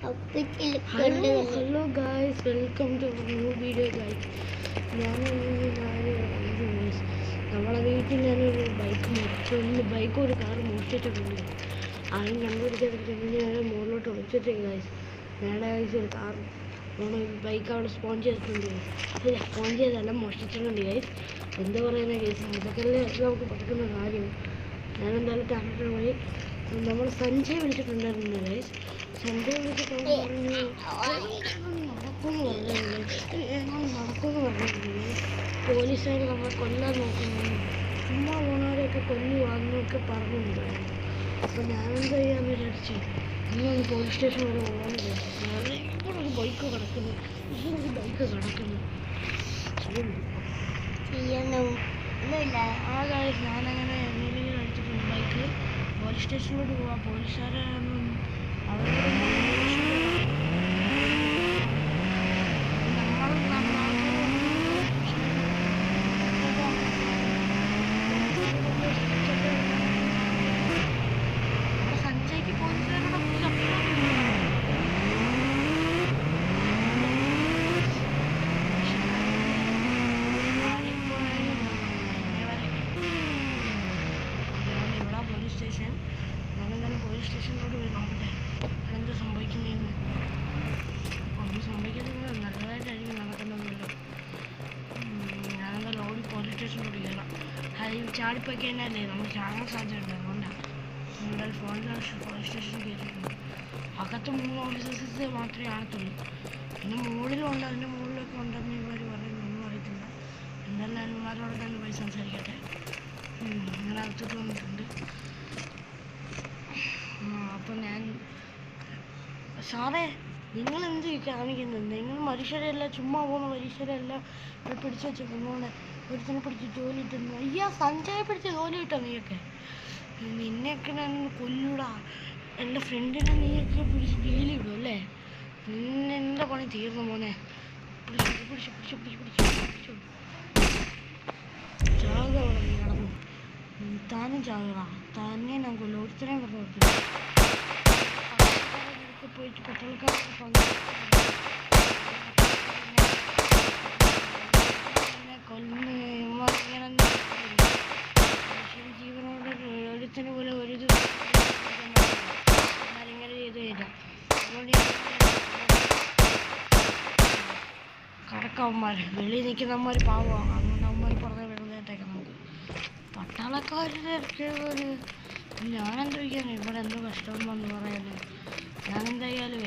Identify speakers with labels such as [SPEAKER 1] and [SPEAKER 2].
[SPEAKER 1] Hello guys, welcome to a new video guys. നമ്മളെ വീട്ടിൽ ഞാനൊരു ബൈക്ക് ഒരു കാർ മോഷ്ടിച്ചിട്ടുണ്ട്. ആരും കണ്ടുപിടിക്കാതിരിക്കുന്നത് മുകളിലോട്ട് ഒളിച്ചിട്ട് ഗൈസ്. നേരെ ഗൈസ് ഒരു കാർ ബൈക്ക് അവിടെ സ്പോൺ ചെയ്തിട്ടുണ്ട്. സ്പോൺ ചെയ്തല്ല മോഷ്ടിച്ചിട്ടുണ്ട് ഗൈസ്. എന്താ പറയുന്നത് ഗൈസ്, ഇതൊക്കെയല്ലേ നമുക്ക് പറ്റുന്ന കാര്യം. ഞാനെന്തായാലും കണ്ടിട്ട് പോയി നമ്മൾ സഞ്ജയ് വിളിച്ചിട്ടുണ്ടായിരുന്നു ഗൈസ്. സഞ്ജയ് വിളിച്ചിട്ട് നടക്കുമെന്ന് പറഞ്ഞിട്ടുണ്ട്. പോലീസുകാർ നമ്മളെ കൊല്ലാൻ നോക്കുന്നു, ചുമ്മാ പോണവരെയൊക്കെ കൊല്ലു വാങ്ങുന്നൊക്കെ പറഞ്ഞിട്ടുണ്ടായിരുന്നു. അപ്പോൾ ഞാനെന്താ ചെയ്യാന്ന് വിചാരിച്ചു ഇന്നൊന്ന് പോലീസ് സ്റ്റേഷൻ വരെ പോകാമെന്ന് വിചാരിച്ചു. ഇവിടെ ഒരു ബൈക്ക് കിടക്കുന്നു. ആ കാര്യം ഞാനങ്ങനെ എങ്ങനെയും അടിച്ചിട്ടുണ്ട്. ബൈക്ക് പോലീസ് സ്റ്റേഷനിലോട്ട് പോവാം. പോലീസുകാരൊന്നും സഞ്ജയ്ക്ക് പോലീസുകാരോട് സ്റ്റേഷൻ ഞാനെന്തായാലും പോലീസ് സ്റ്റേഷനിലോട്ട് പോയി നോക്കട്ടെ അതെന്താ സംഭവിക്കുന്നതെന്ന്. ഒന്നും സംഭവിക്കുന്നത് നല്ലതായിട്ടായിരിക്കും നടക്കുന്നതല്ലോ. ഞാനെന്തായാലും ഓടി പോലീസ് സ്റ്റേഷനിലോട്ട് കയറാം. അത് ചാടിപ്പോയി കഴിഞ്ഞാലേ നമുക്ക് ചാടാൻ സാധ്യതയുണ്ട്. അതുകൊണ്ടാണ് എന്തായാലും പോലീസ് സ്റ്റേഷനിൽ കയറിയിട്ടുണ്ട്. അകത്ത് 3 ഓഫീസേഴ്സ് മാത്രമേ കാണത്തുള്ളൂ. പിന്നെ മുകളിലുണ്ട്, അതിൻ്റെ മുകളിലൊക്കെ ഉണ്ടെന്ന് ഇവർ പറയുന്നൊന്നും അറിയത്തില്ല. എന്തായാലും ഞാൻ ഇവന്മാരോട് തന്നെ പോയി സംസാരിക്കട്ടെ. അങ്ങനെ അകത്തോട്ട് വന്നിട്ടുണ്ട്. അപ്പം ഞാൻ സാറേ, നിങ്ങൾ എന്ത് കാണിക്കുന്നത്? നിങ്ങൾ മനുഷ്യരെയല്ല, ചുമ്മാ പോകുന്ന മനുഷ്യരെയല്ല പിടിച്ചു വെച്ച് കൊണ്ടുപോകണേ. ഒരുത്തിനെ പിടിച്ച് ജോലി ഇട്ടുന്നു. അയ്യാ, സഞ്ജയെ പിടിച്ച് ജോലി ഇട്ടോ നീയൊക്കെ? നിന്നെയൊക്കെ ഞാൻ കൊല്ലൂടാ. എൻ്റെ ഫ്രണ്ടിനെ നീയൊക്കെ പിടിച്ച് ജയിലിൽ ഇടും അല്ലേ? എൻ്റെ പണി തീർന്നു മോനെ. പിടിച്ചു ചാക കിടന്നു. താനും ചാകറ, തന്നെ ഞാൻ കൊല്ലും. ഒരുത്തനെയും പറഞ്ഞു പോയിട്ട് പട്ടാളക്കാർക്ക് കൊല്ലുന്ന ഇങ്ങനെ ജീവനോട് ഒരുത്തിന് പോലെ ഒരു ഇങ്ങനെ ചെയ്ത് തരാം. അതുകൊണ്ട് കടക്കവന്മാർ വെളിയിൽ നിൽക്കുന്നവന്മാർ പാവമാണ്. അതുകൊണ്ട് അവന്മാർ പറഞ്ഞ വെറുതെട്ടേക്കാം. നമുക്ക് പട്ടാളക്കാരുടെ ഞാനെന്താ വയ്ക്കാണ് ഇവിടെ എന്തോ കഷ്ടമെന്ന് പറയാൻ. ഞാനെന്തായാലും